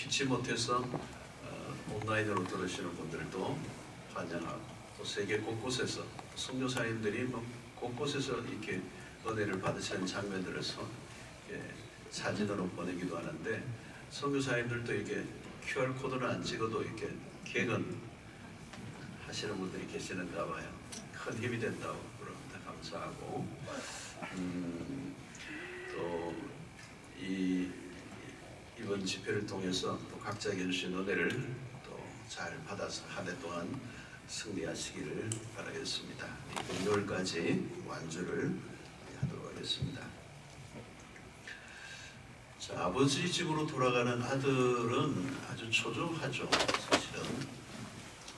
피치 못해서 온라인으로 들으시는 분들도 환영하고, 또 세계 곳곳에서 선교사님들이 곳곳에서 이렇게 은혜를 받으시는 장면들을 사진으로 보내기도 하는데, 선교사님들도 이렇게 QR코드를 안 찍어도 이렇게 개근 하시는 분들이 계시는가 봐요. 큰 힘이 된다고 그럽니다. 감사하고, 또 이번 집회를 통해서 또 각자에게 주신 은혜를 또 잘 받아서 한 해 동안 승리하시기를 바라겠습니다. 금요일까지 완주를 하도록 하겠습니다. 자, 아버지 집으로 돌아가는 아들은 아주 초조하죠, 사실은.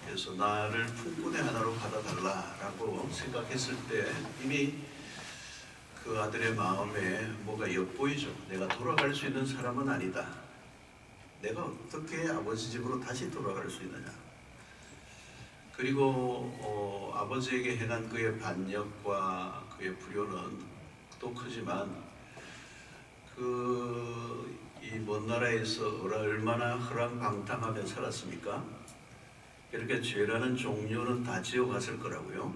그래서 나를 품꾼의 하나로 받아달라라고 생각했을 때 이미 그 아들의 마음에 뭐가 엿보이죠. 내가 돌아갈 수 있는 사람은 아니다. 내가 어떻게 아버지 집으로 다시 돌아갈 수 있느냐. 그리고 아버지에게 행한 그의 반역과 그의 불효는 또 크지만 이 먼 나라에서 얼마나 허랑방탕하며 살았습니까? 이렇게 죄라는 종류는 다 지어갔을 거라고요.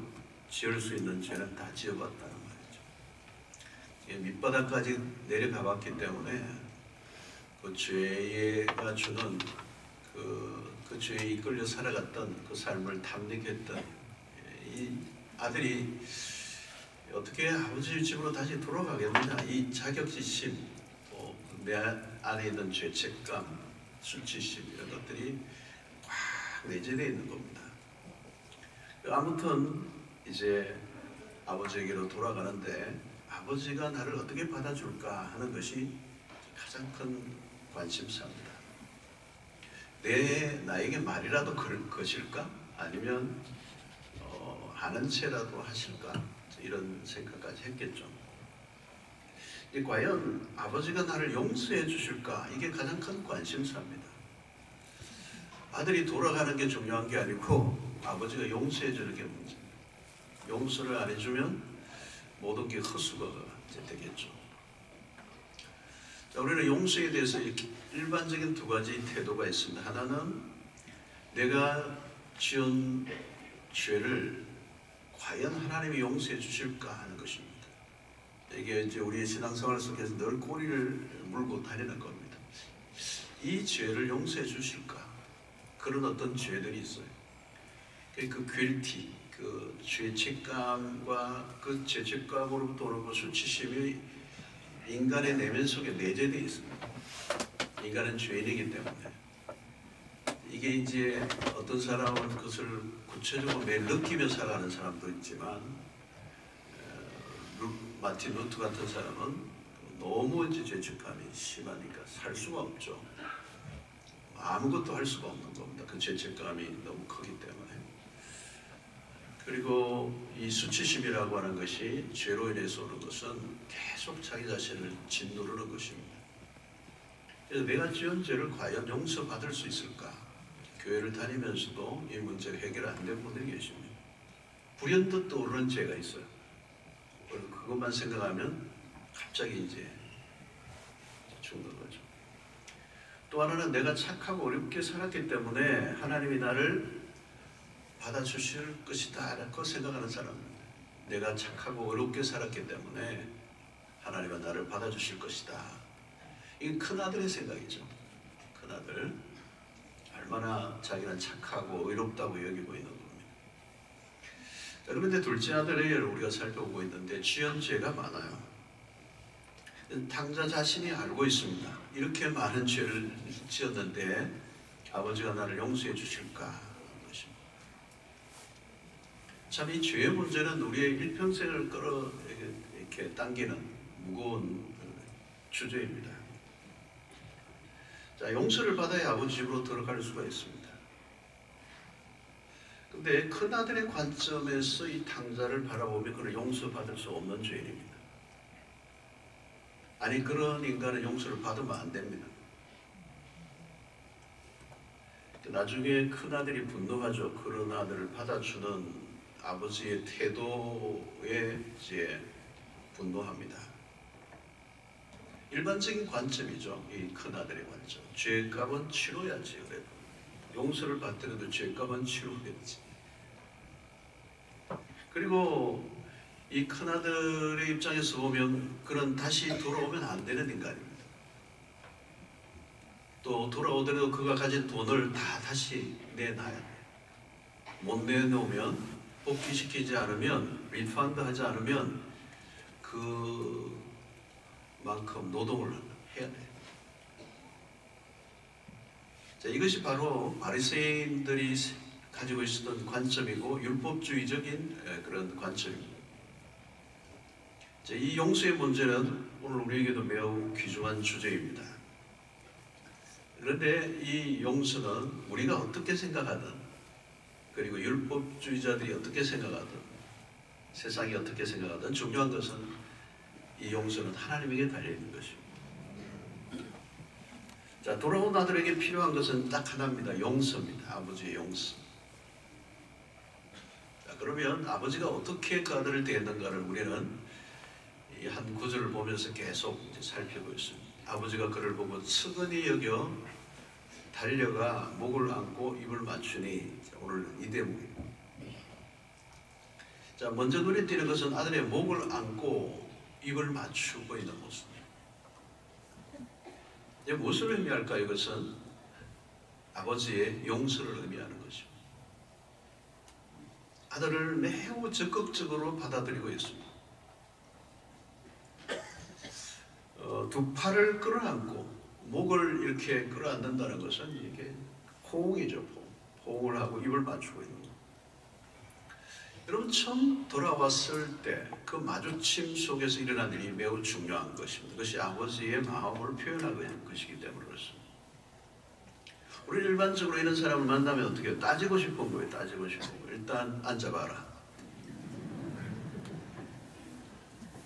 지을 수 있는 죄는 다 지어갔다는 말이죠. 밑바닥까지 내려가 봤기 때문에 그 죄가 주는 그 죄에 이끌려 살아갔던 그 삶을 탐닉했던 이 아들이 어떻게 아버지 집으로 다시 돌아가겠느냐. 이 자격지심, 또 내 안에 있는 죄책감, 수치심, 이런 것들이 꽉 내재되어 있는 겁니다. 아무튼 이제 아버지에게로 돌아가는데 아버지가 나를 어떻게 받아줄까 하는 것이 가장 큰 관심사입니다. 나에게 말이라도 거실까? 아니면 아는 체라도 하실까? 이런 생각까지 했겠죠. 과연 아버지가 나를 용서해 주실까? 이게 가장 큰 관심사입니다. 아들이 돌아가는 게 중요한 게 아니고 아버지가 용서해 주는 게 문제입니다. 용서를 안 해주면 모든 게 헛수고가 되겠죠. 자, 우리는 용서에 대해서 일반적인 두 가지 태도가 있습니다. 하나는 내가 지은 죄를 과연 하나님이 용서해 주실까 하는 것입니다. 이게 이제 우리의 신앙생활 속에서 늘 꼬리를 물고 다니는 겁니다. 이 죄를 용서해 주실까? 그런 어떤 죄들이 있어요. 그 guilty, 그 죄책감과 그 죄책감으로부터 오는 그 수치심이 인간의 내면 속에 내재되어 있습니다. 인간은 죄인이기 때문에. 이게 이제 어떤 사람은 그것을 구체적으로 매일 느끼며 살아가는 사람도 있지만, 마틴 루트 같은 사람은 너무 이제 죄책감이 심하니까 살 수가 없죠. 아무것도 할 수가 없는 겁니다. 그 죄책감이 너무 크기 때문에. 그리고 이 수치심이라고 하는 것이 죄로 인해서 오는 것은 계속 자기 자신을 짓누르는 것입니다. 그래서 내가 지은 죄를 과연 용서받을 수 있을까? 교회를 다니면서도 이 문제가 해결 안 된 분들이 계십니다. 불현듯 떠오르는 죄가 있어요. 그것만 생각하면 갑자기 이제 죽는 거죠. 또 하나는 내가 착하고 어렵게 살았기 때문에 하나님이 나를 받아주실 것이다 라고 생각하는 사람입니다. 내가 착하고 어렵게 살았기 때문에 하나님은 나를 받아주실 것이다. 이게 큰아들의 생각이죠. 큰아들. 얼마나 자기는 착하고 의롭다고 여기고 있는 겁니다. 그런데 둘째 아들의 예를 우리가 살펴보고 있는데 지은 죄가 많아요. 탕자 자신이 알고 있습니다. 이렇게 많은 죄를 지었는데 아버지가 나를 용서해 주실까 하는 것입니다. 참 이 죄의 문제는 우리의 일평생을 이렇게 당기는 무거운 주제입니다. 자, 용서를 받아야 아버지 집으로 들어갈 수가 있습니다. 근데 큰아들의 관점에서 이 탕자를 바라보면 그를 용서받을 수 없는 죄인입니다. 아니, 그런 인간은 용서를 받으면 안 됩니다. 나중에 큰아들이 분노하죠. 그런 아들을 받아주는 아버지의 태도에 이제 분노합니다. 일반적인 관점이죠. 이 큰아들의 관점. 죄값은 치러야지. 그래도 용서를 받더라도 죄값은 치러야지. 그리고 이 큰아들의 입장에서 보면 그는 다시 돌아오면 안 되는 인간입니다. 또 돌아오더라도 그가 가진 돈을 다 다시 내놔야 돼. 못 내놓으면, 복귀시키지 않으면, 리펀드 하지 않으면 그만큼 노동을 해야 돼. 자, 이것이 바로 바리새인들이 가지고 있었던 관점이고 율법주의적인 그런 관점입니다. 자, 이 용서의 문제는 오늘 우리에게도 매우 귀중한 주제입니다. 그런데 이 용서는 우리가 어떻게 생각하든, 그리고 율법주의자들이 어떻게 생각하든, 세상이 어떻게 생각하든 중요한 것은 이 용서는 하나님에게 달려있는 것입니다. 자, 돌아온 아들에게 필요한 것은 딱 하나입니다. 용서입니다. 아버지의 용서. 자, 그러면 아버지가 어떻게 그 아들을 대했는가를 우리는 이 한 구절을 보면서 계속 이제 살피고 있습니다. 아버지가 그를 보고 측은히 여겨 달려가 목을 안고 입을 맞추니, 오늘 이 대목입니다. 자, 먼저 눈에 띄는 것은 아들의 목을 안고 입을 맞추고 있는 모습입니다. 이게 무엇을 의미할까요? 이것은 아버지의 용서를 의미하는 것입니다. 아들을 매우 적극적으로 받아들이고 있습니다. 두 팔을 끌어안고 목을 이렇게 끌어안는다는 것은 이게 호응이죠. 호응을 하고 입을 맞추고 있는 거예요. 여러분, 처음 돌아왔을 때 그 마주침 속에서 일어난 일이 매우 중요한 것입니다. 그것이 아버지의 마음을 표현하는 것이기 때문에 그렇습니다. 우리 일반적으로 이런 사람을 만나면 어떻게 해요? 따지고 싶은 거예요. 따지고 싶은 거예요. 일단 앉아봐라.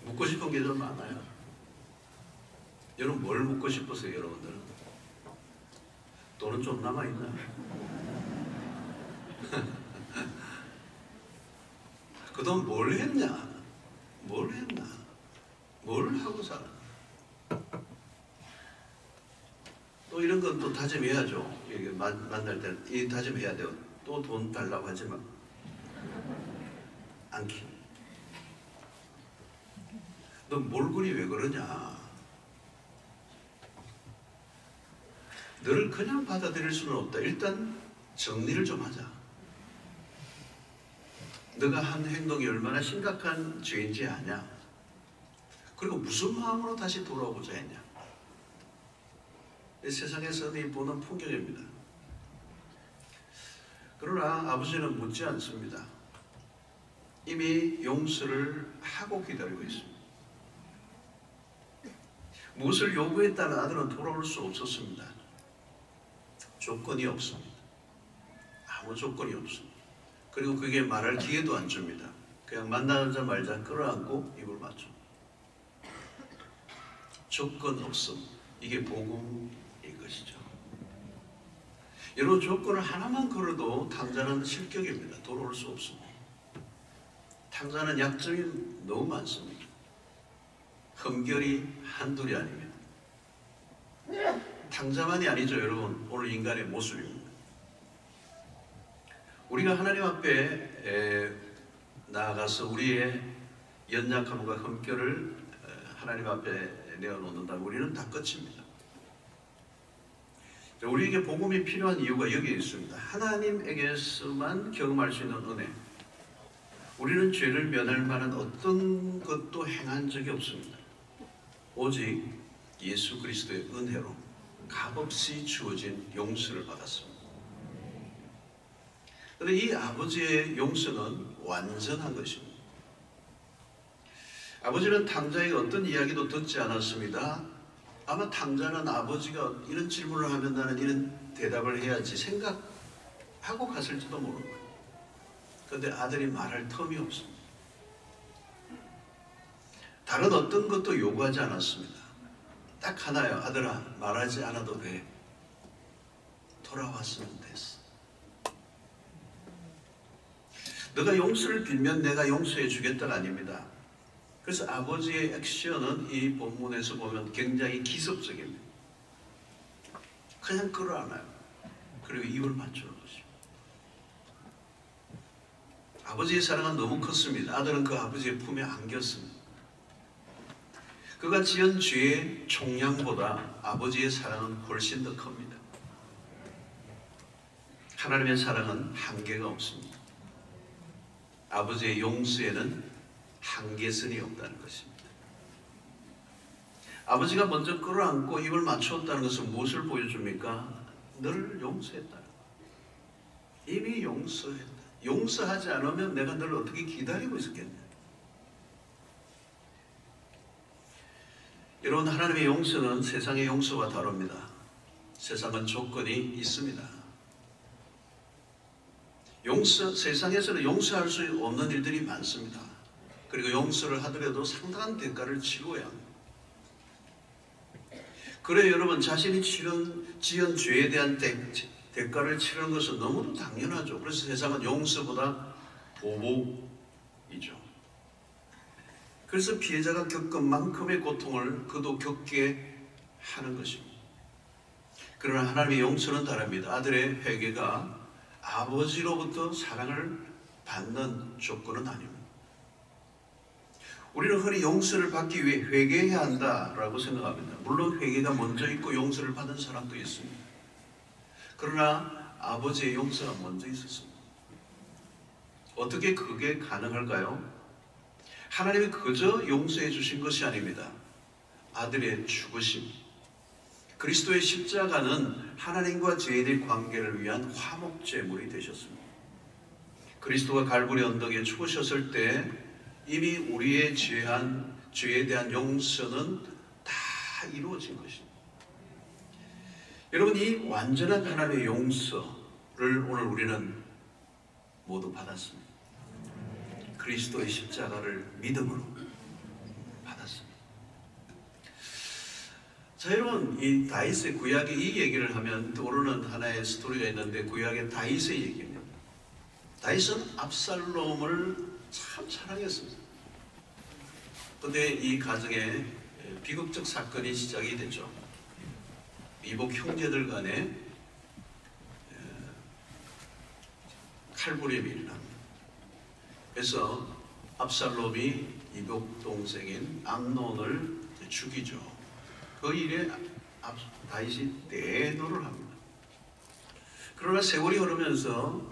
묻고 싶은 게 좀 많아요. 여러분, 뭘 묻고 싶으세요? 여러분들은 돈은 좀 남아있나? 그동안 뭘 했냐? 뭘 했나? 뭘 하고 살았나? 또 이런 건 또 다짐해야죠. 만날 때 이 다짐해야 돼요. 또 돈 달라고 하지 마. 않기. 너 몰골이 왜 그러냐? 너를 그냥 받아들일 수는 없다. 일단 정리를 좀 하자. 너가 한 행동이 얼마나 심각한 죄인지 아냐? 그리고 무슨 마음으로 다시 돌아오고자 했냐? 이 세상에서 네 보는 풍경입니다. 그러나 아버지는 묻지 않습니다. 이미 용서를 하고 기다리고 있습니다. 무엇을 요구했다는 아들은 돌아올 수 없었습니다. 조건이 없습니다. 아무 조건이 없습니다. 그리고 그게 말할 기회도 안 줍니다. 그냥 만나자마자 끌어안고 입을 맞춰. 조건 없음. 이게 복음인 것이죠. 여러분, 조건을 하나만 걸어도 탕자는 실격입니다. 돌아올 수 없습니다. 탕자는 약점이 너무 많습니다. 흠결이 한둘이 아닙니다. 탕자만이 아니죠, 여러분. 오늘 인간의 모습입니다. 우리가 하나님 앞에 나아가서 우리의 연약함과 흠결을 하나님 앞에 내어놓는다면 우리는 다 끝입니다. 우리에게 복음이 필요한 이유가 여기에 있습니다. 하나님에게서만 경험할 수 있는 은혜. 우리는 죄를 면할 만한 어떤 것도 행한 적이 없습니다. 오직 예수 그리스도의 은혜로 값없이 주어진 용서를 받았습니다. 그런데 이 아버지의 용서는 완전한 것입니다. 아버지는 탕자에게 어떤 이야기도 듣지 않았습니다. 아마 탕자는 아버지가 이런 질문을 하면 나는 이런 대답을 해야지 생각하고 갔을지도 모르는 거예요. 그런데 아들이 말할 텀이 없습니다. 다른 어떤 것도 요구하지 않았습니다. 딱 하나요. 아들아, 말하지 않아도 돼. 돌아왔으면 됐어. 너가 용서를 빌면 내가 용서해 주겠다가 아닙니다. 그래서 아버지의 액션은 이 본문에서 보면 굉장히 기습적입니다. 그냥 끌어안아요. 그리고 입을 맞추는 것입니다. 아버지의 사랑은 너무 컸습니다. 아들은 그 아버지의 품에 안겼습니다. 그가 지은 죄의 총량보다 아버지의 사랑은 훨씬 더 큽니다. 하나님의 사랑은 한계가 없습니다. 아버지의 용서에는 한계선이 없다는 것입니다. 아버지가 먼저 끌어안고 입을 맞추었다는 것은 무엇을 보여줍니까? 늘 용서했다. 이미 용서했다. 용서하지 않으면 내가 널 어떻게 기다리고 있었겠냐. 여러분, 하나님의 용서는 세상의 용서와 다릅니다. 세상은 조건이 있습니다. 세상에서는 용서할 수 없는 일들이 많습니다. 그리고 용서를 하더라도 상당한 대가를 치러야 합니다. 그래 여러분, 자신이 지은 죄에 대한 대가를 치르는 것은 너무도 당연하죠. 그래서 세상은 용서보다 보복이죠. 그래서 피해자가 겪은 만큼의 고통을 그도 겪게 하는 것입니다. 그러나 하나님의 용서는 다릅니다. 아들의 회개가 아버지로부터 사랑을 받는 조건은 아닙니다. 우리는 흔히 용서를 받기 위해 회개해야 한다라고 생각합니다. 물론 회개가 먼저 있고 용서를 받은 사람도 있습니다. 그러나 아버지의 용서가 먼저 있었습니다. 어떻게 그게 가능할까요? 하나님이 그저 용서해 주신 것이 아닙니다. 아들의 죽으심, 그리스도의 십자가는 하나님과 죄인의 관계를 위한 화목제물이 되셨습니다. 그리스도가 갈보리 언덕에 죽으셨을 때 이미 우리의 죄에 대한 용서는 다 이루어진 것입니다. 여러분, 이 완전한 하나님의 용서를 오늘 우리는 모두 받았습니다. 그리스도의 십자가를 믿음으로 받았습니다. 자, 여러분, 이 다윗의 구약의 이 얘기를 하면 떠오르는 하나의 스토리가 있는데, 구약의 다윗의 얘기입니다. 다윗은 압살롬을 참 사랑했습니다. 그런데 이 가정에 비극적 사건이 시작이 됐죠. 이복 형제들 간에 칼부림이 일어납니다. 그래서 압살롬이 이복 동생인 암논을 죽이죠. 그 일에 다윗이 대노를 합니다. 그러나 세월이 흐르면서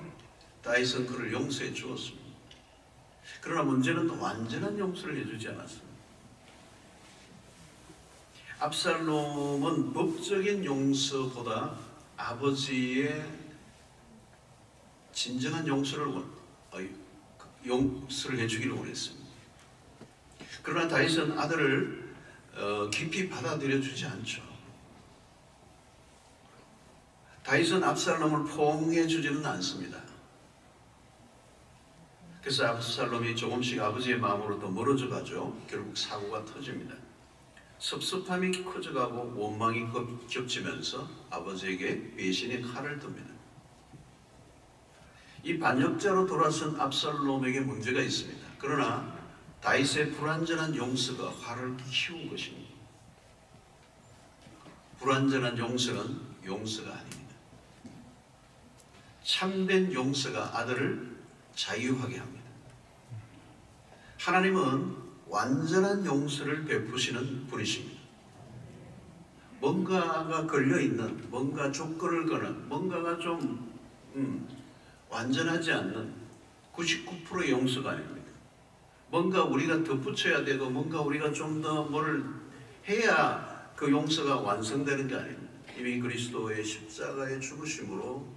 다윗은 그를 용서해 주었습니다. 그러나 문제는 완전한 용서를 해주지 않았습니다. 압살롬은 법적인 용서보다 아버지의 진정한 용서를 해주기를 원했습니다. 그러나 다윗은 아들을 깊이 받아들여 주지 않죠. 다윗은 압살롬을 포옹해 주지는 않습니다. 그래서 압살롬이 조금씩 아버지의 마음으로 더 멀어져 가죠. 결국 사고가 터집니다. 섭섭함이 커져가고 원망이 겹치면서 아버지에게 배신의 칼을 듭니다. 이 반역자로 돌아선 압살롬에게 문제가 있습니다. 그러나 다윗의 불완전한 용서가 화를 키운 것입니다. 불완전한 용서는 용서가 아닙니다. 참된 용서가 아들을 자유하게 합니다. 하나님은 완전한 용서를 베푸시는 분이십니다. 뭔가가 걸려있는, 뭔가 조건을 거는, 뭔가가 좀 완전하지 않는 99%의 용서가 아닙니다. 뭔가 우리가 덧붙여야 되고 뭔가 우리가 좀 더 뭘 해야 그 용서가 완성되는 게 아닙니다. 이미 그리스도의 십자가의 죽으심으로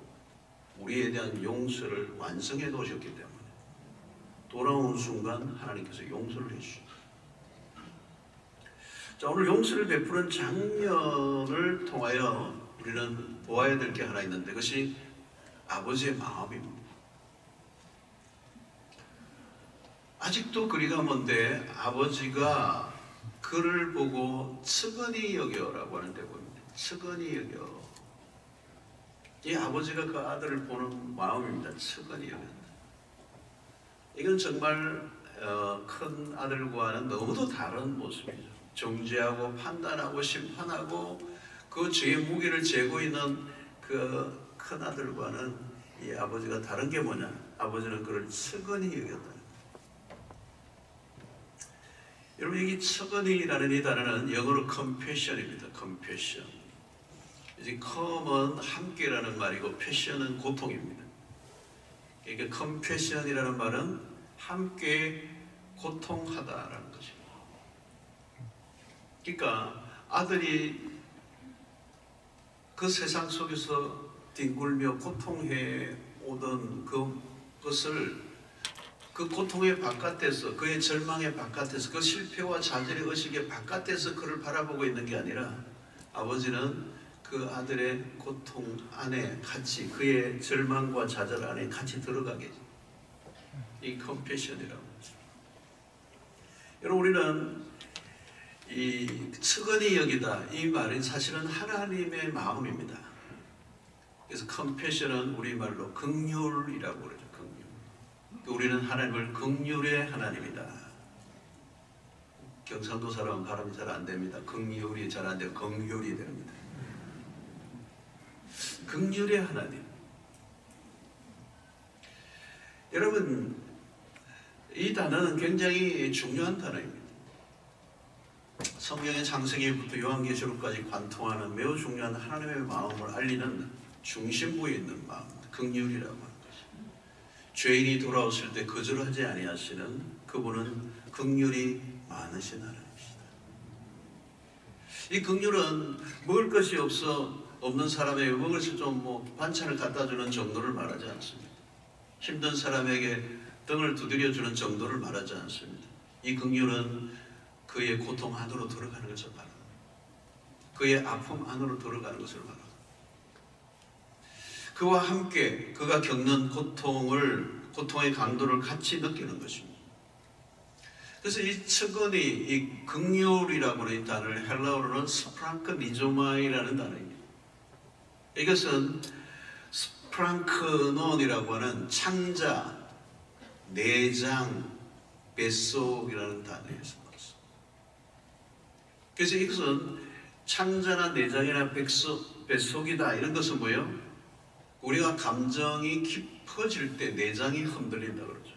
우리에 대한 용서를 완성해 놓으셨기 때문에 돌아오는 순간 하나님께서 용서를 해주십니다. 자, 오늘 용서를 베푸는 장면을 통하여 우리는 보아야 될 게 하나 있는데 그것이 아버지의 마음입니다. 아직도 그리가 먼데 아버지가 그를 보고 측은히 여겨라고 하는 데 보입니다. 측은히 여겨. 이 아버지가 그 아들을 보는 마음입니다. 측은히 여긴다. 이건 정말 큰 아들과는 너무도 다른 모습이죠. 정죄하고 판단하고 심판하고 그 죄의 무게를 재고 있는 그 큰 아들과는 이 아버지가 다른 게 뭐냐? 아버지는 그를 측은히 여겼다. 여러분, 이 측은히라는 이 단어는 영어로 compassion입니다. compassion. 이제 come은 함께라는 말이고 passion은 고통입니다. 그러니까 compassion이라는 말은 함께 고통하다라는 것입니다. 그러니까 아들이 그 세상 속에서 뒹굴며 고통해 오던 그것을 그 고통의 바깥에서, 그의 절망의 바깥에서, 그 실패와 좌절의 의식의 바깥에서 그를 바라보고 있는 게 아니라 아버지는 그 아들의 고통 안에 같이, 그의 절망과 좌절 안에 같이 들어가게, 이 컴패션이라고 하죠. 여러분, 우리는 이 측은히 여기다, 이 말은 사실은 하나님의 마음입니다. 그래서 컴패션은 우리말로 긍휼이라고 그러죠. 긍휼. 우리는 하나님을 긍휼의 하나님이다. 경상도 사람은 발음이 잘 안 됩니다. 긍휼이 잘 안 되고 긍휼이 됩니다. 긍휼의 하나님. 여러분, 이 단어는 굉장히 중요한 단어입니다. 성경의 창세기부터 요한계시록까지 관통하는 매우 중요한 하나님의 마음을 알리는 중심부에 있는 마음, 긍휼이라고 하는 것입니다. 죄인이 돌아왔을 때 거절하지 아니하시는 그분은 긍휼이 많으신 하나님이시다. 이 긍휼은 먹을 것이 없는 사람에게 먹을 수 좀 반찬을 갖다 주는 정도를 말하지 않습니다. 힘든 사람에게 등을 두드려 주는 정도를 말하지 않습니다. 이 긍휼은 그의 고통 안으로 들어가는 것을 말합니다. 그의 아픔 안으로 들어가는 것을 말합니다. 그와 함께 그가 겪는 고통의 강도를 같이 느끼는 것입니다. 그래서 이 측은히, 이 긍휼이라고 하는 이 단어를 헬라어로는 스프랑크니조마이라는 단어입니다. 이것은 스프랑크논이라고 하는 창자, 내장, 뱃속이라는 단어에서 나왔습니다. 그래서 이것은 창자나 내장이나 뱃속이다. 이런 것은 뭐예요? 우리가 감정이 깊어질 때 내장이 흔들린다 그러죠.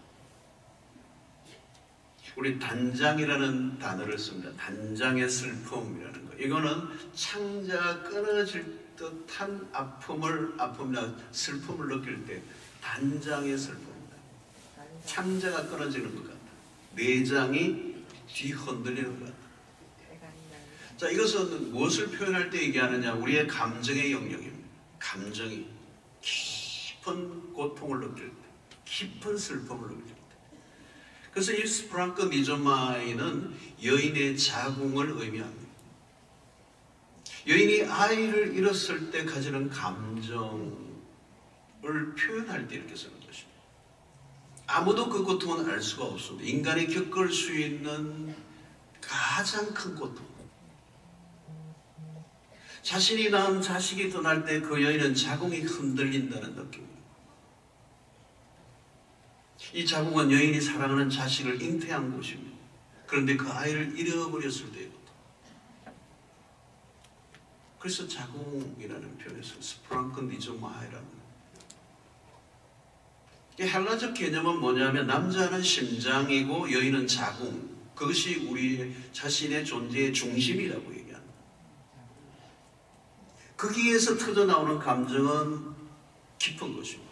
우리 단장이라는 단어를 씁니다. 단장의 슬픔이라는 거. 이거는 창자가 끊어질 듯한 아픔이나 슬픔을 느낄 때 단장의 슬픔입니다. 창자가 끊어지는 것 같다. 내장이 뒤흔들리는 것 같다. 자, 이것은 무엇을 표현할 때 얘기하느냐? 우리의 감정의 영역입니다. 감정이 깊은 고통을 느낄 때, 깊은 슬픔을 느낄 때. 그래서 이 스프랑크니조마이는 여인의 자궁을 의미합니다. 여인이 아이를 잃었을 때 가지는 감정을 표현할 때 이렇게 쓰는 것입니다. 아무도 그 고통은 알 수가 없습니다. 인간이 겪을 수 있는 가장 큰 고통. 자신이 낳은 자식이 떠날 때 그 여인은 자궁이 흔들린다는 느낌입니다. 이 자궁은 여인이 사랑하는 자식을 잉태한 곳입니다. 그런데 그 아이를 잃어버렸을 때의 고통. 그래서 자궁이라는 표현에서 스프랑크니조마이라는. 이 헬라적 개념은 뭐냐면 남자는 심장이고 여인은 자궁. 그것이 우리 자신의 존재의 중심이라고 얘기합니다. 거기에서 터져나오는 감정은 깊은 것입니다.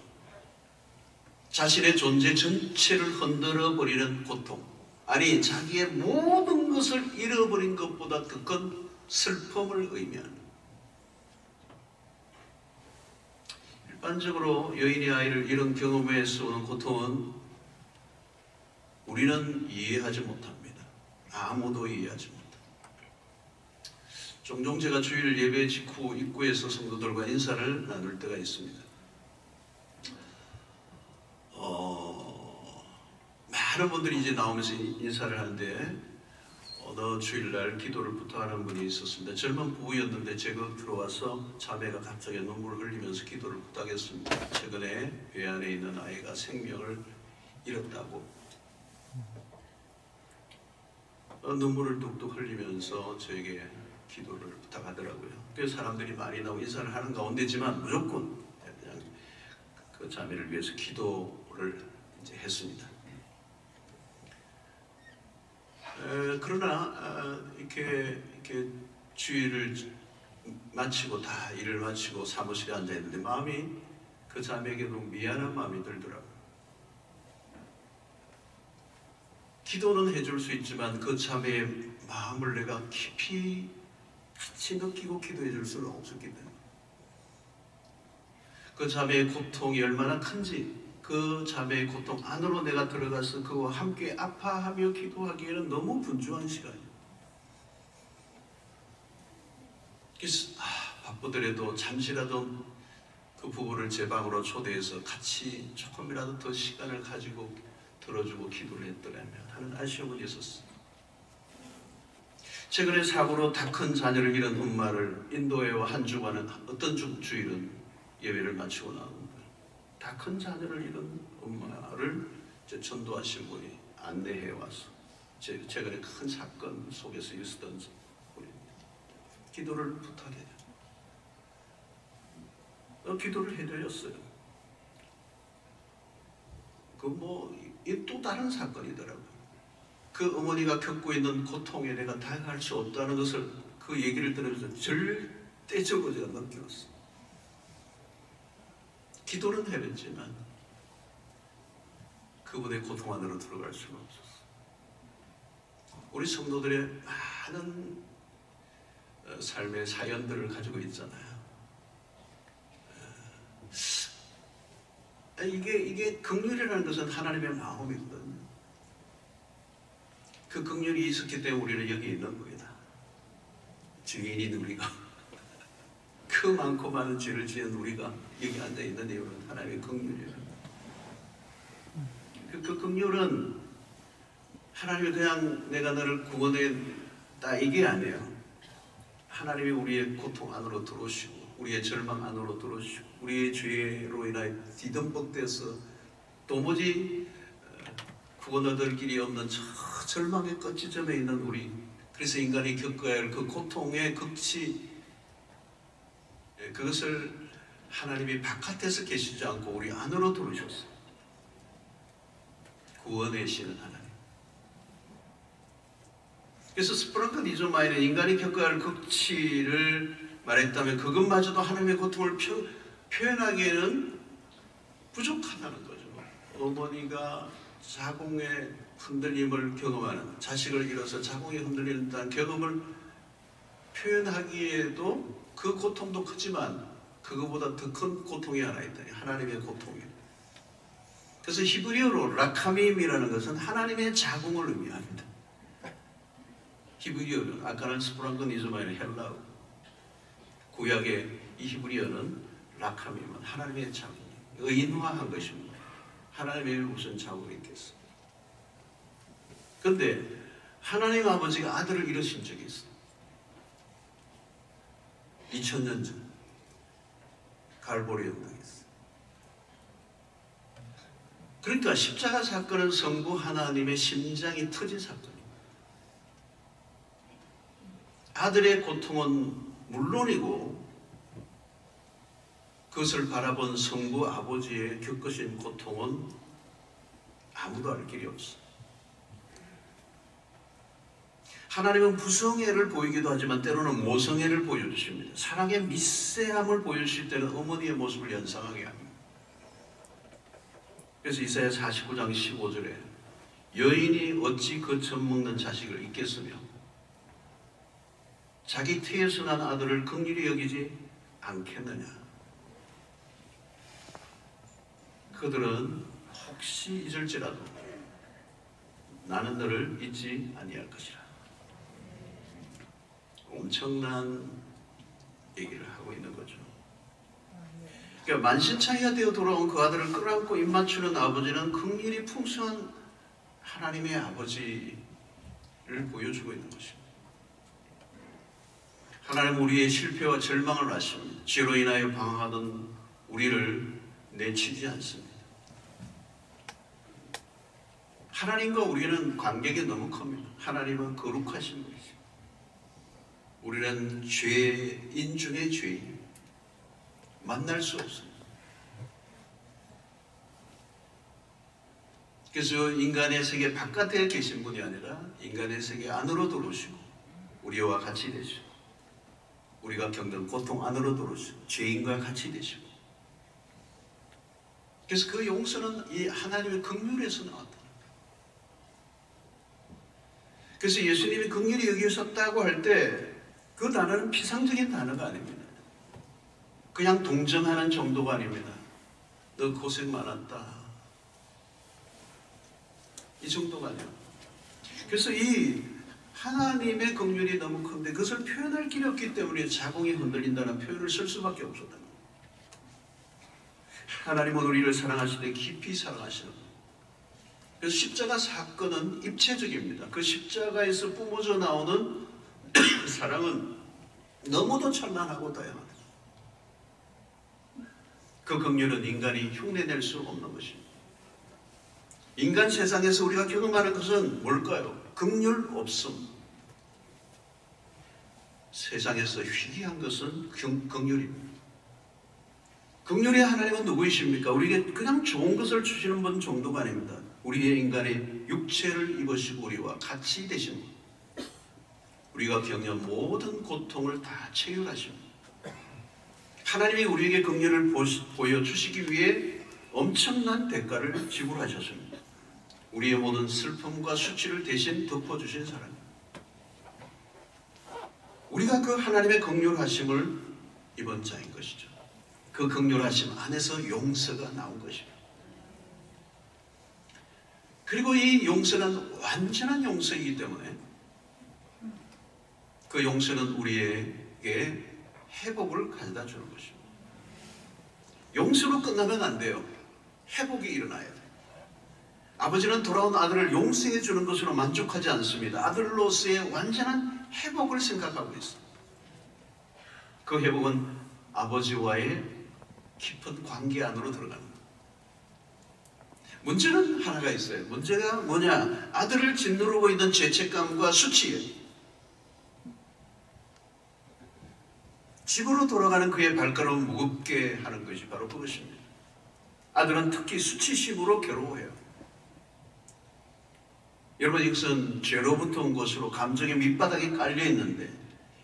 자신의 존재 전체를 흔들어버리는 고통, 아니 자기의 모든 것을 잃어버린 것보다 더 큰 슬픔을 의미합니다. 일반적으로 여인이 아이를 잃은 경험에서 오는 고통은 우리는 이해하지 못합니다. 아무도 이해하지 못합니다. 종종 제가 주일 예배 직후 입구에서 성도들과 인사를 나눌 때가 있습니다. 많은 분들이 이제 나오면서 인사를 하는데 어느 주일날 기도를 부탁하는 분이 있었습니다. 젊은 부부였는데 제가 들어와서 자매가 갑자기 눈물을 흘리면서 기도를 부탁했습니다. 최근에 배 안에 있는 아이가 생명을 잃었다고. 눈물을 뚝뚝 흘리면서 저에게 기도를 부탁하더라고요. 그래서 사람들이 많이 나오고 인사를 하는 가운데지만 무조건 그냥 그 자매를 위해서 기도를 이제 했습니다. 그러나 이렇게 주일을 마치고 다 일을 마치고 사무실에 앉아 있는데 마음이 그 자매에게도 미안한 마음이 들더라고요. 기도는 해줄 수 있지만 그 자매의 마음을 내가 깊이 같이 느끼고 기도해 줄 수는 없었기 때문에 그 자매의 고통이 얼마나 큰지 그 자매의 고통 안으로 내가 들어가서 그와 함께 아파하며 기도하기에는 너무 분주한 시간이에요. 그래서 바쁘더라도 잠시라도 그 부부를 제 방으로 초대해서 같이 조금이라도 더 시간을 가지고 들어주고 기도를 했더라면 하는 아쉬움은 있었어요. 최근에 사고로 다 큰 자녀를 잃은 엄마를 인도에와 한 주간은 어떤 주일은 예배를 마치고 나오는데 다 큰 자녀를 잃은 엄마를 전도하신 분이 안내해 와서 최근에 큰 사건 속에서 있었던 기도를 부탁해요. 기도를 해드렸어요. 또 다른 사건이더라고요. 그 어머니가 겪고 있는 고통에 내가 다가갈 수 없다는 것을 그 얘기를 들으면서 절대적으로 제가 느꼈어요. 기도는 해냈지만 그분의 고통 안으로 들어갈 수는 없었어요. 우리 성도들의 많은 삶의 사연들을 가지고 있잖아요. 이게 긍휼이라는 것은 하나님의 마음이거든요. 그 긍휼이 있었기 때문에 우리는 여기 있는 겁니다. 죄인인 우리가 그 많고 많은 죄를 지은 우리가 여기 앉아 있는 이유는 하나님의 긍휼이에요. 그 긍휼은 하나님이 그냥 내가 너를 구원했다 이게 아니에요. 하나님이 우리의 고통 안으로 들어오시고 우리의 절망 안으로 들어오시고 우리의 죄로 인하여 뒤듬벅대서 도무지 구원 얻을 길이 없는 저 절망의 끝지점에 있는 우리, 그래서 인간이 겪어야 할 그 고통의 극치, 그것을 하나님이 바깥에서 계시지 않고 우리 안으로 들어오셨어요. 구원의 신은 하나님. 그래서 스프랑크 니조마이는 인간이 겪어야 할 극치를 말했다면 그것마저도 하나님의 고통을 표현하기에는 부족하다는 거죠. 어머니가 자궁의 흔들림을 경험하는, 자식을 잃어서 자궁이 흔들린다는 경험을 표현하기에도 그 고통도 크지만 그거보다 더 큰 고통이 하나 있다. 하나님의 고통이에요. 그래서 히브리어로 라카밈이라는 것은 하나님의 자궁을 의미합니다. 히브리어는, 아까는 스프랑크 니조마이는 헬라어, 구약의 이 히브리어는 라카밈은 하나님의 자궁, 의인화한 것입니다. 하나님의 무슨 자궁이 있겠어. 그런데 하나님 아버지가 아들을 잃으신 적이 있어요. 2000년 전 갈보리 언덕에서. 그러니까 십자가 사건은 성부 하나님의 심장이 터진 사건입니다. 아들의 고통은 물론이고 그것을 바라본 성부 아버지의 겪으신 고통은 아무도 알 길이 없어요. 하나님은 부성애를 보이기도 하지만 때로는 모성애를 보여주십니다. 사랑의 미세함을 보여주실 때는 어머니의 모습을 연상하게 합니다. 그래서 이사야 49장 15절에 여인이 어찌 거처 먹는 자식을 잊겠으며 자기 태에서 난 아들을 긍휼히 여기지 않겠느냐. 그들은 혹시 잊을지라도 나는 너를 잊지 아니할 것이라. 엄청난 얘기를 하고 있는 거죠. 그러니까 만신창이가 되어 돌아온 그 아들을 끌어안고 입맞추는 아버지는 긍휼이 풍성한 하나님의 아버지를 보여주고 있는 것입니다. 하나님은 우리의 실패와 절망을 아십니다. 죄로 인하여 방황하던 우리를 내치지 않습니다. 하나님과 우리는 관계가 너무 큽니다. 하나님은 거룩하신 분이죠. 우리는 죄인 중에 죄인, 만날 수 없습니다. 그래서 인간의 세계 바깥에 계신 분이 아니라 인간의 세계 안으로 들어오시고 우리와 같이 되시고 우리가 겪는 고통 안으로 들어오시고 죄인과 같이 되시고, 그래서 그 용서는 이 하나님의 긍휼에서 나왔다. 그래서 예수님이 긍휼히 여기셨다고 할 때 그 단어는 피상적인 단어가 아닙니다. 그냥 동정하는 정도가 아닙니다. 너 고생 많았다, 이 정도가 아니에요. 그래서 이 하나님의 긍휼이 너무 큰데 그것을 표현할 길이 없기 때문에 자궁이 흔들린다는 표현을 쓸 수밖에 없었다. 하나님은 우리를 사랑하시되 깊이 사랑하시는 거예요. 그래서 십자가 사건은 입체적입니다. 그 십자가에서 뿜어져 나오는 사랑은 너무도 찬란하고 다양하다. 그 긍휼은 인간이 흉내낼 수 없는 것입니다. 인간 세상에서 우리가 경험하는 것은 뭘까요? 긍휼 없음. 세상에서 희귀한 것은 긍휼입니다. 긍휼의 하나님은 누구이십니까? 우리에게 그냥 좋은 것을 주시는 분 정도가 아닙니다. 우리의 인간의 육체를 입으시고 우리와 같이 되신 분. 우리가 겪는 모든 고통을 다 체휼하십니다. 하나님이 우리에게 긍휼을 보여주시기 위해 엄청난 대가를 지불하셨습니다. 우리의 모든 슬픔과 수치를 대신 덮어주신 사람. 우리가 그 하나님의 긍휼하심을 입은 자인 것이죠. 그 긍휼하심 안에서 용서가 나온 것입니다. 그리고 이 용서는 완전한 용서이기 때문에 그 용서는 우리에게 회복을 가져다 주는 것입니다. 용서로 끝나면 안 돼요. 회복이 일어나야 돼요. 아버지는 돌아온 아들을 용서해 주는 것으로 만족하지 않습니다. 아들로서의 완전한 회복을 생각하고 있습니다. 그 회복은 아버지와의 깊은 관계 안으로 들어가는 거예요. 문제는 하나가 있어요. 문제가 뭐냐? 아들을 짓누르고 있는 죄책감과 수치예요. 집으로 돌아가는 그의 발걸음을 무겁게 하는 것이 바로 그것입니다. 아들은 특히 수치심으로 괴로워해요. 여러분, 이것은 죄로부터 온 것으로 감정의 밑바닥에 깔려 있는데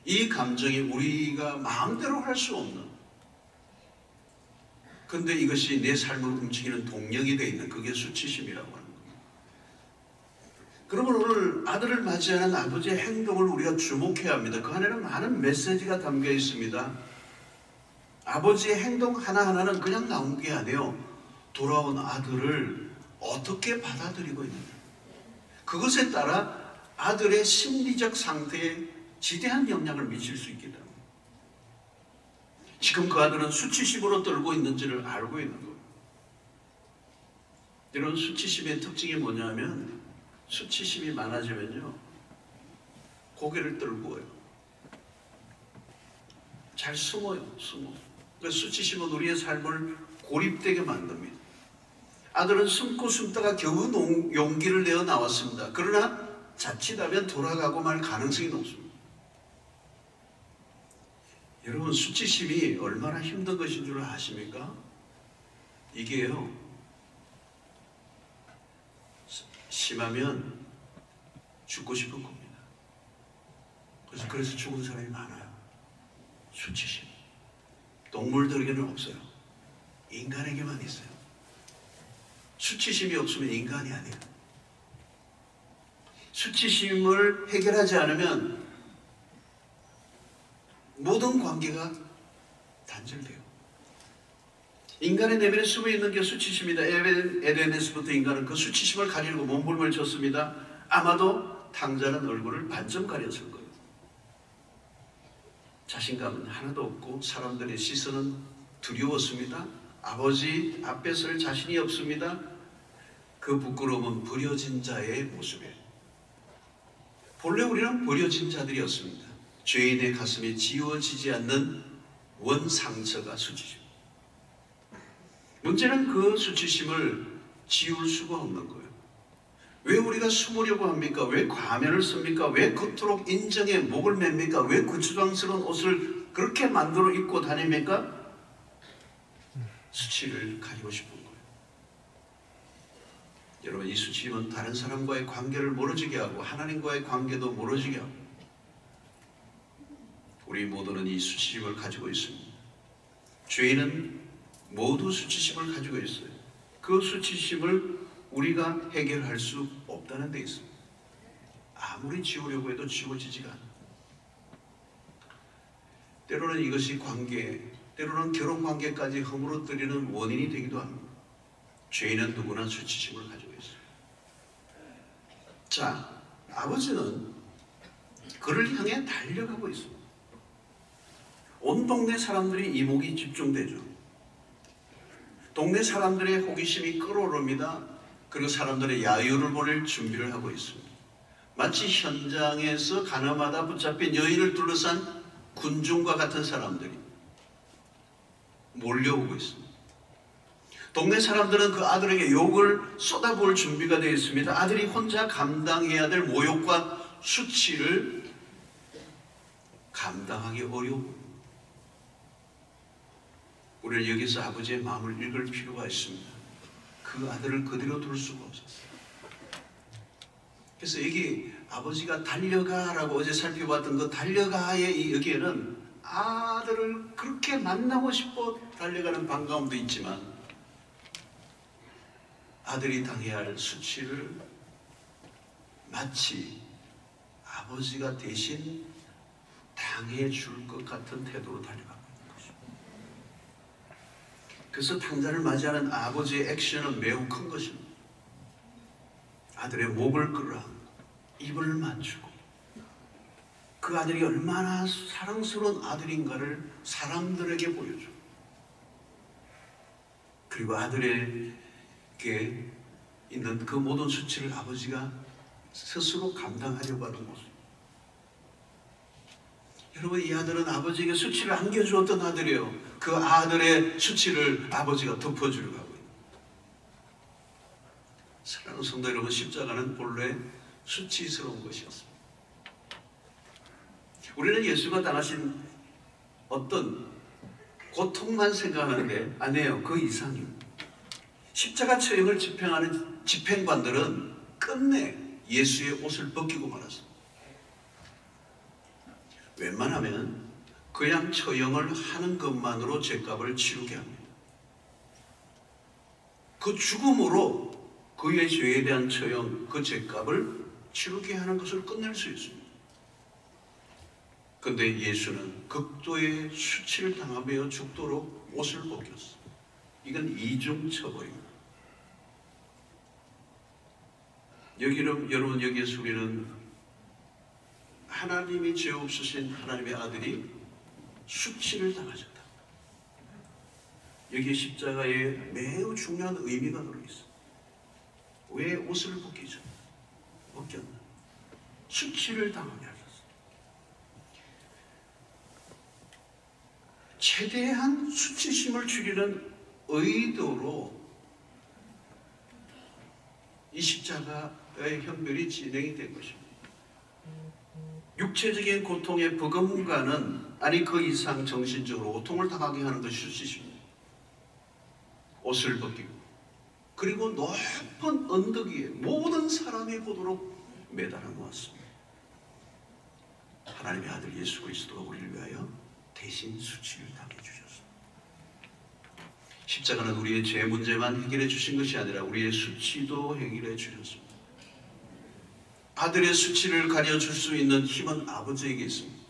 이 감정이 우리가 마음대로 할 수 없는, 근데 이것이 내 삶을 움직이는 동력이 되어 있는 그게 수치심이라고 하는 겁니다. 그러면 오늘 아들을 맞이하는 아버지의 행동을 우리가 주목해야 합니다. 그 안에는 많은 메시지가 담겨 있습니다. 아버지의 행동 하나하나는 그냥 나온 게 아니에요. 돌아온 아들을 어떻게 받아들이고 있느냐, 그것에 따라 아들의 심리적 상태에 지대한 영향을 미칠 수 있기 때문에 지금 그 아들은 수치심으로 떨고 있는지를 알고 있는 거예요. 이런 수치심의 특징이 뭐냐면, 수치심이 많아지면요 고개를 떨구어요. 잘 숨어요. 그러니까 수치심은 우리의 삶을 고립되게 만듭니다. 아들은 숨고 숨다가 겨우 용기를 내어 나왔습니다. 그러나 자칫하면 돌아가고 말 가능성이 높습니다. 여러분, 수치심이 얼마나 힘든 것인 줄 아십니까? 이게요, 심하면 죽고 싶은 겁니다. 그래서 죽은 사람이 많아요. 수치심. 동물들에게는 없어요. 인간에게만 있어요. 수치심이 없으면 인간이 아니에요. 수치심을 해결하지 않으면 모든 관계가 단절돼요. 인간의 내면에 숨어있는 게 수치심이다. 에덴에서부터 인간은 그 수치심을 가리려고 몸부림을 쳤습니다. 아마도 탕자는 얼굴을 반쯤 가렸을 거예요. 자신감은 하나도 없고 사람들의 시선은 두려웠습니다. 아버지 앞에 설 자신이 없습니다. 그 부끄러움은 버려진 자의 모습이에요. 본래 우리는 버려진 자들이었습니다. 죄인의 가슴이 지워지지 않는 원상처가 수치심. 문제는 그 수치심을 지울 수가 없는 거예요. 왜 우리가 숨으려고 합니까? 왜 과면을 씁니까? 왜 그토록 인정에 목을 맵니까? 왜 거추장스러운 옷을 그렇게 만들어 입고 다닙니까? 수치를 가지고 싶은 거예요. 여러분, 이 수치심은 다른 사람과의 관계를 멀어지게 하고 하나님과의 관계도 멀어지게 하고, 우리 모두는 이 수치심을 가지고 있습니다. 죄인은 모두 수치심을 가지고 있어요. 그 수치심을 우리가 해결할 수 없다는 데 있습니다. 아무리 지우려고 해도 지워지지가 않아요. 때로는 이것이 관계, 때로는 결혼관계까지 허물어뜨리는 원인이 되기도 합니다. 죄인은 누구나 수치심을 가지고 있어요. 자, 아버지는 그를 향해 달려가고 있습니다. 온 동네 사람들이 이목이 집중되죠. 동네 사람들의 호기심이 끌어오릅니다. 그리고 사람들의 야유를 보낼 준비를 하고 있습니다. 마치 현장에서 가늠하다 붙잡힌 여인을 둘러싼 군중과 같은 사람들이 몰려오고 있습니다. 동네 사람들은 그 아들에게 욕을 쏟아부을 준비가 되어 있습니다. 아들이 혼자 감당해야 될 모욕과 수치를 감당하기 어려워. 우리는 여기서 아버지의 마음을 읽을 필요가 있습니다. 그 아들을 그대로 둘 수가 없었어요. 그래서 여기 아버지가 달려가라고 어제 살펴봤던 그 달려가의 여기에는 아들을 그렇게 만나고 싶어 달려가는 반가움도 있지만 아들이 당해야 할 수치를 마치 아버지가 대신 당해줄 것 같은 태도로 달려가고 있는 것입니다. 그래서 탕자를 맞이하는 아버지의 액션은 매우 큰 것입니다. 아들의 목을 끌어 입을 맞추고 그 아들이 얼마나 사랑스러운 아들인가를 사람들에게 보여줘. 그리고 아들에게 있는 그 모든 수치를 아버지가 스스로 감당하려고 하는 모습. 여러분, 이 아들은 아버지에게 수치를 안겨주었던 아들이에요. 그 아들의 수치를 아버지가 덮어주려고 하고 있는. 사랑하는 성도 여러분, 십자가는 본래 수치스러운 것이었습니다. 우리는 예수가 당하신 어떤 고통만 생각하는데 아니에요. 그 이상입니다. 십자가 처형을 집행하는 집행관들은 끝내 예수의 옷을 벗기고 말았습니다. 웬만하면 그냥 처형을 하는 것만으로 죄값을 치르게 합니다. 그 죽음으로 그의 죄에 대한 처형, 그 죄값을 치르게 하는 것을 끝낼 수 있습니다. 그런데 예수는 극도의 수치를 당하며 죽도록 옷을 벗겼어요. 이건 이중처벌입니다. 여러분, 여기에서 우리는 하나님이 죄 없으신 하나님의 아들이 수치를 당하셨다. 여기에 십자가에 매우 중요한 의미가 들어있어요. 왜 옷을 벗기죠? 벗겼나? 수치를 당하게 하셨어요. 최대한 수치심을 줄이는 의도로 이 십자가의 형벌이 진행이 된 것입니다. 육체적인 고통의 버금가는 아니 그 이상 정신적으로 고통을 당하게 하는 것이 수치심입니다. 옷을 벗기고 그리고 높은 언덕 위에 모든 사람이 보도록 매달아 놓았습니다. 하나님의 아들 예수 그리스도가 우리를 위하여 대신 수치를 당해 주셨습니다. 십자가는 우리의 죄 문제만 해결해 주신 것이 아니라 우리의 수치도 해결해 주셨습니다. 아들의 수치를 가려줄 수 있는 힘은 아버지에게 있습니다.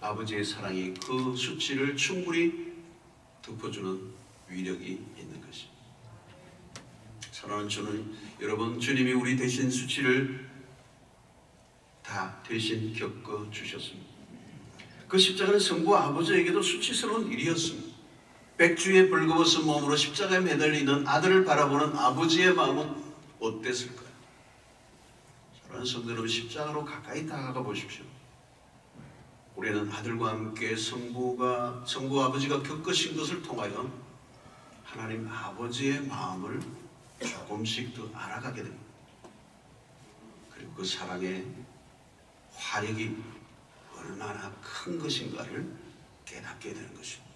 아버지의 사랑이 그 수치를 충분히 덮어주는 위력이 있는 것입니다. 사랑하는 저는 여러분, 주님이 우리 대신 수치를 다 대신 겪어 주셨습니다. 그 십자가는 성부 아버지에게도 수치스러운 일이었습니다. 백주의 벌거벗은 몸으로 십자가에 매달리는 아들을 바라보는 아버지의 마음은 어땠을까요? 사랑하는 성도 여러분, 십자가로 가까이 다가가 보십시오. 우리는 아들과 함께 성부 아버지가 겪으신 것을 통하여 하나님 아버지의 마음을 조금씩 더 알아가게 됩니다. 그리고 그 사랑의 화력이 얼마나 큰 것인가를 깨닫게 되는 것입니다.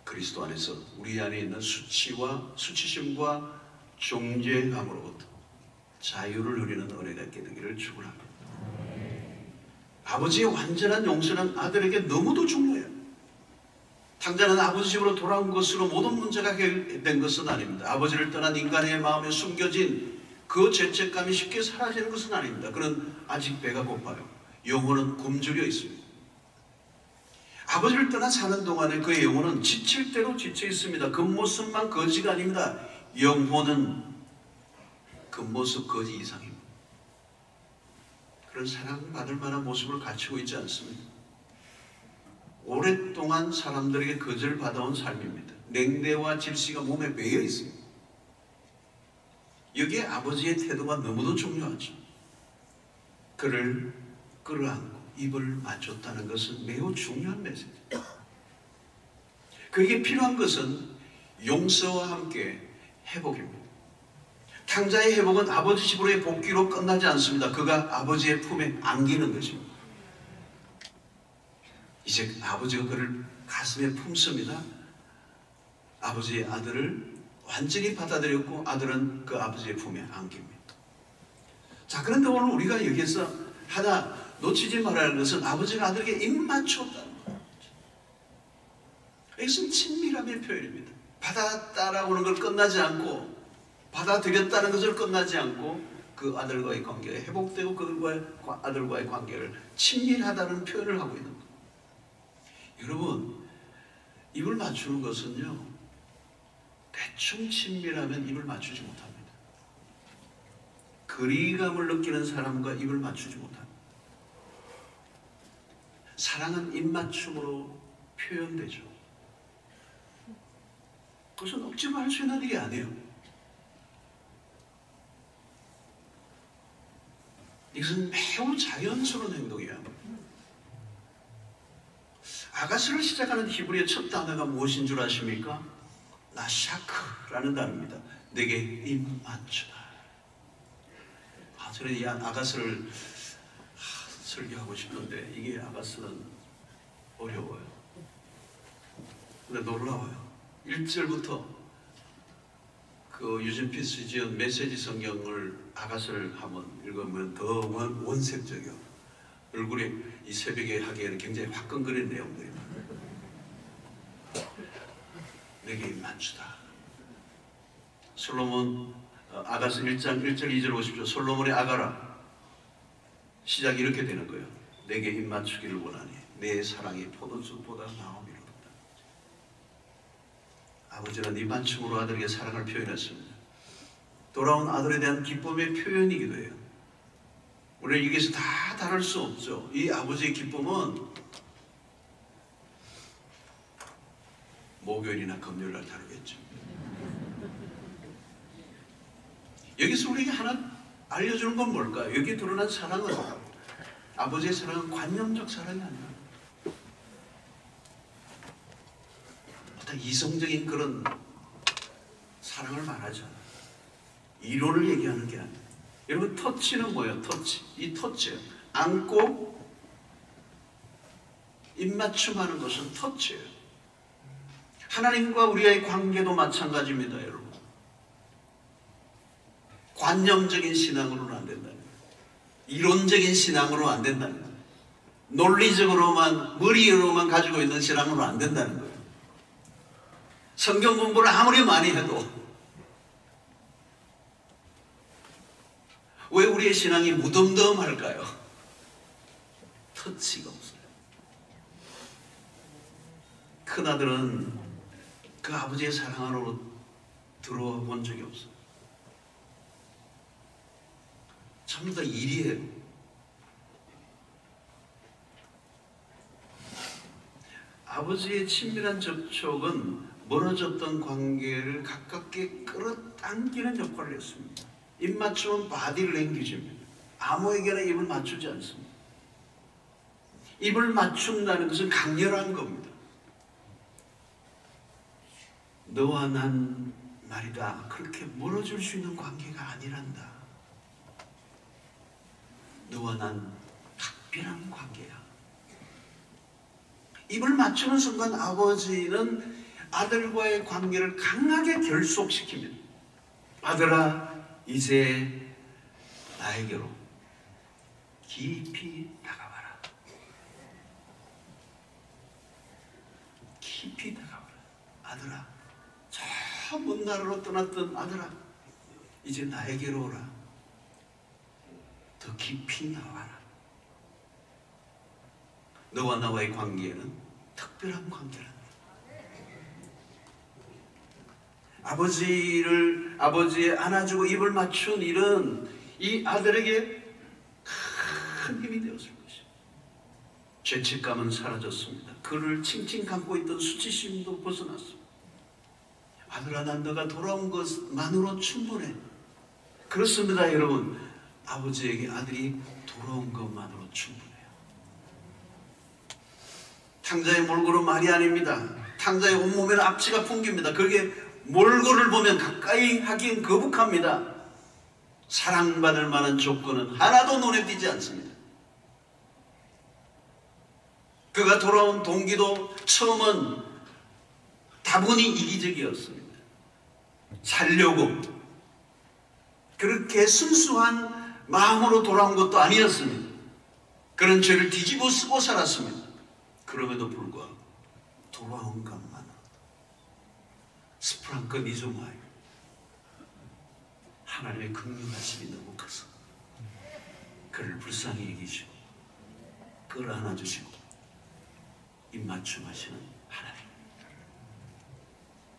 그리스도 안에서 우리 안에 있는 수치심과 정죄감으로부터 자유를 누리는 은혜가 있게 되기를 축원합니다. 아버지의 완전한 용서는 아들에게 너무도 중요해요. 당장은 아버지 집으로 돌아온 것으로 모든 문제가 해결된 것은 아닙니다. 아버지를 떠난 인간의 마음에 숨겨진 그 죄책감이 쉽게 사라지는 것은 아닙니다. 그는 아직 배가 고파요. 영혼은 굶주려 있습니다. 아버지를 떠나 사는 동안에 그의 영혼은 지칠 대로 지쳐 있습니다. 겉모습만 거지가 아닙니다. 영혼은 겉모습 거지 이상입니다. 그런 사랑받을 만한 모습을 갖추고 있지 않습니다. 오랫동안 사람들에게 거절받아온 삶입니다. 냉대와 질시가 몸에 배어 있습니다. 여기에 아버지의 태도가 너무도 중요하죠. 그를 끌어안고 입을 맞췄다는 것은 매우 중요한 메시지입니다. 그에게 필요한 것은 용서와 함께 회복입니다. 탕자의 회복은 아버지 집으로의 복귀로 끝나지 않습니다. 그가 아버지의 품에 안기는 것입니다. 이제 아버지가 그를 가슴에 품습니다. 아버지의 아들을 완전히 받아들였고 아들은 그 아버지의 품에 안깁니다. 자, 그런데 오늘 우리가 여기서 하나 놓치지 말아야 할 것은 아버지가 아들에게 입맞췄다는 거예요. 이것은 친밀함의 표현입니다. 받았다라고 하는 걸 끝나지 않고 받아들였다는 것을 끝나지 않고 그 아들과의 관계가 회복되고 그 아들과의 관계를 친밀하다는 표현을 하고 있는 거예요. 여러분, 입을 맞추는 것은요, 대충 친밀하면 입을 맞추지 못합니다. 거리감을 느끼는 사람과 입을 맞추지 못합니다. 사랑은 입맞춤으로 표현되죠. 그것은 억지로 할 수 있는 일이 아니에요. 이것은 매우 자연스러운 행동이에요. 아가스를 시작하는 히브리의 첫 단어가 무엇인 줄 아십니까? 나샤크라는 단어입니다. 내게 입 맞추다. 저는 이 아가스를 설교하고 싶은데 이게 아가스는 어려워요. 근데 놀라워요. 1절부터 그 유진 피스 지은 메시지 성경을 아가스를 한번 읽으면 더 원색적이요. 얼굴에 이 새벽에 하기에는 굉장히 화끈거리는 내용들입니다. 내게 입 맞추다. 솔로몬 아가스 1장 1절 2절 보십시오. 솔로몬의 아가라. 시작이 이렇게 되는 거예요. 내게 입 맞추기를 원하니 내 사랑이 포도주보다 나음이로다. 아버지는 입 맞춤으로 아들에게 사랑을 표현했습니다. 돌아온 아들에 대한 기쁨의 표현이기도 해요. 우리는 여기서 다 다룰 수 없죠. 이 아버지의 기쁨은 목요일이나 금요일날 다루겠죠. 여기서 우리에게 하나 알려주는 건 뭘까요? 여기 드러난 사랑은 아버지의 사랑은 관념적 사랑이 아니라 어떤 이성적인 그런 사랑을 말하지 않아요. 이론을 얘기하는 게 아니에요. 여러분, 터치는 뭐예요? 터치. 이 터치예요. 안고 입맞춤하는 것은 터치예요. 하나님과 우리의 관계도 마찬가지입니다, 여러분. 관념적인 신앙으로는 안 된다는 거예요. 이론적인 신앙으로 안 된다는 거예요. 논리적으로만, 머리로만 가지고 있는 신앙으로 안 된다는 거예요. 성경 공부를 아무리 많이 해도 왜 우리의 신앙이 무덤덤할까요? 터치가 없어요. 큰아들은 그 아버지의 사랑 안으로 들어와 본 적이 없어요. 전부 다 일이에요. 아버지의 친밀한 접촉은 멀어졌던 관계를 가깝게 끌어당기는 역할을 했습니다. 입맞춤은 바디 랭귀지입니다. 아무에게나 입을 맞추지 않습니다. 입을 맞춘다는 것은 강렬한 겁니다. 너와 난 말이다. 그렇게 멀어질 수 있는 관계가 아니란다. 너와 난 특별한 관계야. 입을 맞추는 순간 아버지는 아들과의 관계를 강하게 결속시킵니다. 아들아, 이제 나에게로 깊이 다가와라. 깊이 다가와라. 아들아, 저 먼 나라로 떠났던 아들아, 이제 나에게로 오라. 더 깊이 나와라. 너와 나와의 관계는 특별한 관계란다. 아버지의 안아주고 입을 맞춘 일은 이 아들에게 큰 힘이 되었을 것이다. 죄책감은 사라졌습니다. 그를 칭칭 감고 있던 수치심도 벗어났습니다. 아들아, 난 너가 돌아온 것만으로 충분해. 그렇습니다, 여러분. 아버지에게 아들이 돌아온 것만으로 충분해요. 탕자의 몰골은 말이 아닙니다. 탕자의 온몸에는 악취가 풍깁니다. 그게 몰골을 보면 가까이 하긴 거북합니다. 사랑받을 만한 조건은 하나도 눈에 띄지 않습니다. 그가 돌아온 동기도 처음은 다분히 이기적이었습니다. 살려고 그렇게 순수한 마음으로 돌아온 것도 아니었습니다. 그런 죄를 뒤집어 쓰고 살았습니다. 그럼에도 불구하고 돌아온 것만으로 스프랑크 니조마이 하나님의 긍휼하심이 너무 커서 그를 불쌍히 여기시고 끌어안아주시고 입맞춤하시는 하나님.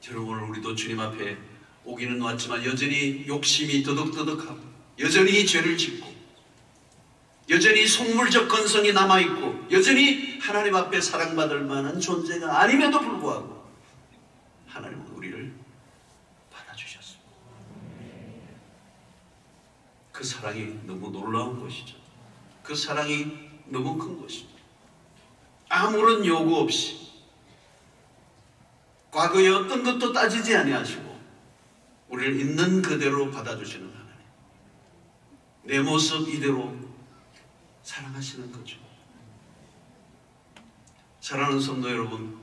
저는 오늘 우리도 주님 앞에 오기는 왔지만 여전히 욕심이 더덕더덕하고 여전히 죄를 짓고 여전히 속물적 건성이 남아있고 여전히 하나님 앞에 사랑받을 만한 존재가 아님에도 불구하고 하나님은 우리를 받아주셨습니다. 그 사랑이 너무 놀라운 것이죠. 그 사랑이 너무 큰 것이죠. 아무런 요구 없이 과거의 어떤 것도 따지지 아니하시고 우리를 있는 그대로 받아주시는 하나님. 내 모습 이대로 사랑하시는 거죠. 사랑하는 성도 여러분,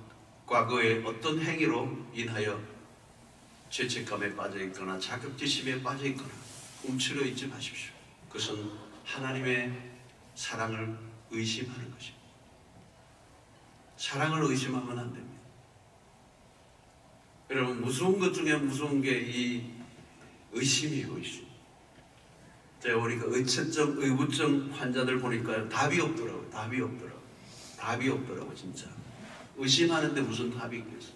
과거의 어떤 행위로 인하여 죄책감에 빠져있거나 자격지심에 빠져있거나 움츠려 있지 마십시오. 그것은 하나님의 사랑을 의심하는 것입니다. 사랑을 의심하면 안 됩니다. 여러분, 무서운 것 중에 무서운 게 이 의심이에요. 의심. 제가 보니까 의처증, 의구증 환자들 보니까 답이 없더라고요. 답이 없더라고 진짜. 의심하는데 무슨 답이 있겠어요.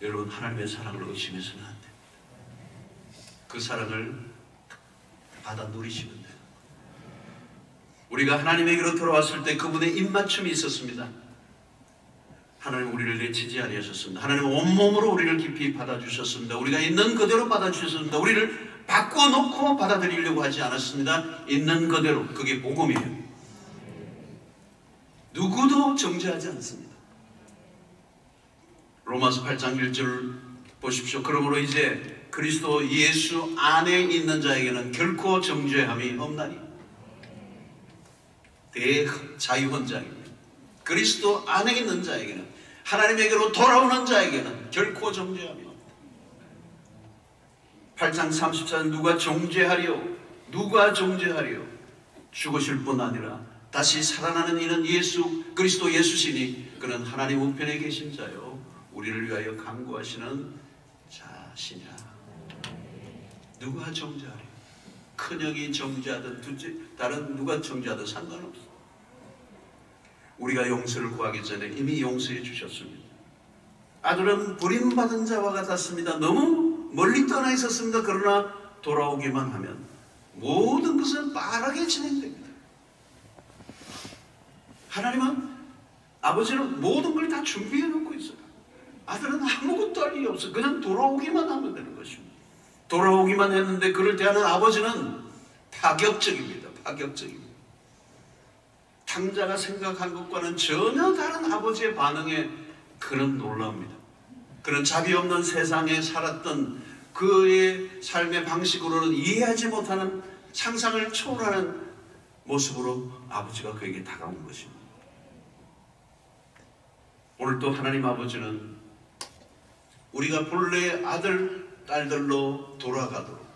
여러분, 하나님의 사랑을 의심해서는 안 됩니다. 그 사랑을 받아 누리시면 돼요. 우리가 하나님에게로 돌아왔을 때 그분의 입맞춤이 있었습니다. 하나님 우리를 내치지 아니하셨습니다. 하나님 온몸으로 우리를 깊이 받아주셨습니다. 우리가 있는 그대로 받아주셨습니다. 우리를 바꿔놓고 받아들이려고 하지 않았습니다. 있는 그대로. 그게 복음이에요. 누구도 정죄하지 않습니다. 로마서 8장 1절 보십시오. 그러므로 이제 그리스도 예수 안에 있는 자에게는 결코 정죄함이 없나니. 대자유헌장입니다. 그리스도 안에 있는 자에게는, 하나님에게로 돌아오는 자에게는 결코 정죄함이 없다. 8장 34절 누가 정죄하리요? 누가 정죄하리요? 죽으실 뿐 아니라 다시 살아나는 이는 그리스도 예수시니 그는 하나님 우편에 계신 자요 우리를 위하여 간구하시는 자시냐. 누가 정죄하리요? 큰형이 정죄하든 둘째 다른 누가 정죄하든 상관없어. 우리가 용서를 구하기 전에 이미 용서해 주셨습니다. 아들은 버림받은 자와 같았습니다. 너무 멀리 떠나 있었습니다. 그러나 돌아오기만 하면 모든 것은 빠르게 진행됩니다. 하나님은, 아버지는 모든 걸 다 준비해 놓고 있어요. 아들은 아무것도 할 일이 없어요. 그냥 돌아오기만 하면 되는 것입니다. 돌아오기만 했는데 그를 대하는 아버지는 파격적입니다. 파격적입니다. 탕자가 생각한 것과는 전혀 다른 아버지의 반응에 그는 놀랍니다. 그는 자비 없는 세상에 살았던 그의 삶의 방식으로는 이해하지 못하는 상상을 초월하는 모습으로 아버지가 그에게 다가온 것입니다. 오늘 또 하나님 아버지는 우리가 본래의 아들, 딸들로 돌아가도록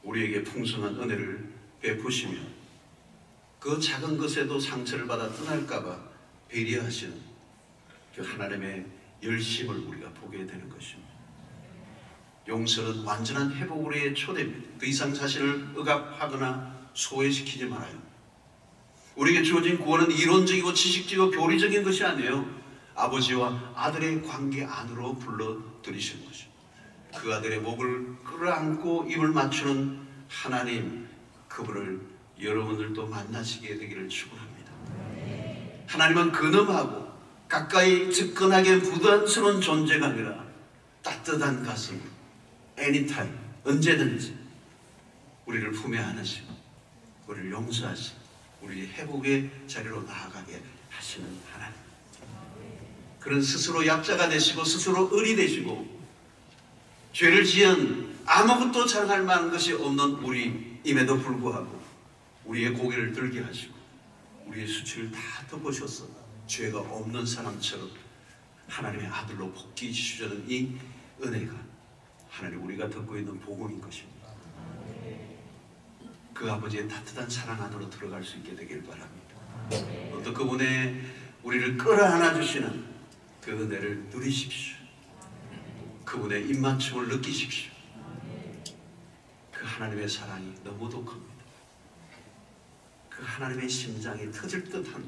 우리에게 풍성한 은혜를 베푸시며 그 작은 것에도 상처를 받아 떠날까봐 배려하시는 그 하나님의 열심을 우리가 보게 되는 것입니다. 용서는 완전한 회복을 위해 초대입니다. 더 이상 자신을 억압하거나 소외시키지 말아요. 우리에게 주어진 구원은 이론적이고 지식적이고 교리적인 것이 아니에요. 아버지와 아들의 관계 안으로 불러들이시는 것입니다. 그 아들의 목을 끌어안고 입을 맞추는 하나님, 그분을 여러분들도 만나시게 되기를 축원합니다. 하나님은 근엄하고 가까이 접근하기에 부담스러운 존재가 아니라 따뜻한 가슴, anytime, 언제든지 우리를 품에 안으시고 우리를 용서하시고 우리의 회복의 자리로 나아가게 하시는 하나님. 그런 스스로 약자가 되시고 스스로 을이 되시고 죄를 지은 아무것도 자랑할 만한 것이 없는 우리임에도 불구하고 우리의 고개를 들게 하시고 우리의 수치를 다 덮으셔서 죄가 없는 사람처럼 하나님의 아들로 복귀해 주시려는 이 은혜가 하나님 우리가 듣고 있는 복음인 것입니다. 그 아버지의 따뜻한 사랑 안으로 들어갈 수 있게 되길 바랍니다. 또 그분의 우리를 끌어안아 주시는 그 은혜를 누리십시오. 그분의 입맞춤을 느끼십시오. 그 하나님의 사랑이 너무 독합니다. 그 하나님의 심장이 터질 듯한,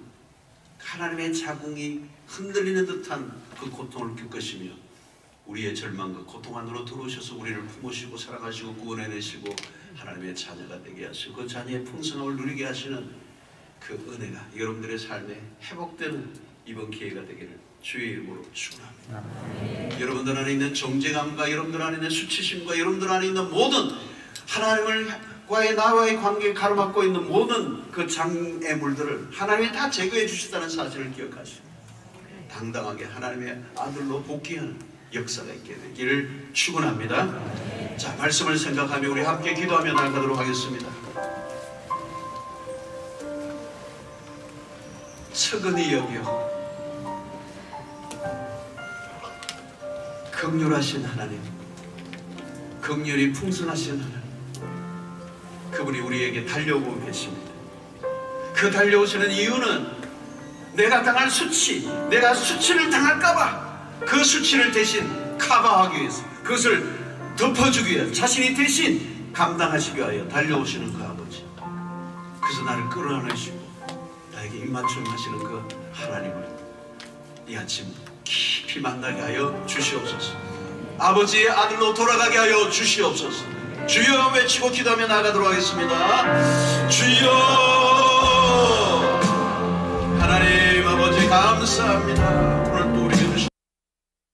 하나님의 자궁이 흔들리는 듯한 그 고통을 겪으시며 우리의 절망과 고통 안으로 들어오셔서 우리를 품으시고 사랑하시고 구원해내시고 하나님의 자녀가 되게 하시고 그 자녀의 풍성함을 누리게 하시는 그 은혜가 여러분들의 삶에 회복되는 이번 기회가 되기를 주의 이름으로 축원합니다. 여러분들 안에 있는 정죄감과 여러분들 안에 있는 수치심과 여러분들 안에 있는 모든 하나님과의 나와의 관계를 가로막고 있는 모든 그 장애물들을 하나님이 다 제거해 주셨다는 사실을 기억하시고 당당하게 하나님의 아들로 복귀하는 역사가 있게 되기를 축원합니다. 자, 말씀을 생각하며 우리 함께 기도하며 나아가도록 하겠습니다. 서근히 여겨 긍휼하신 하나님, 긍휼이 풍성하신 하나님, 그분이 우리에게 달려오고 계십니다. 그 달려오시는 이유는 내가 당할 수치, 내가 수치를 당할까봐 그 수치를 대신 커버하기 위해서, 그것을 덮어주기 위해서 자신이 대신 감당하시기 위하여 달려오시는 그 아버지, 그래서 나를 끌어안으시고 나에게 입맞춤 하시는 그 하나님을 이 아침 깊이 만나게 하여 주시옵소서. 아버지의 아들로 돌아가게 하여 주시옵소서. 주여 외치고 기도하며 나아가도록 하겠습니다. 주여, 하나님 아버지 감사합니다.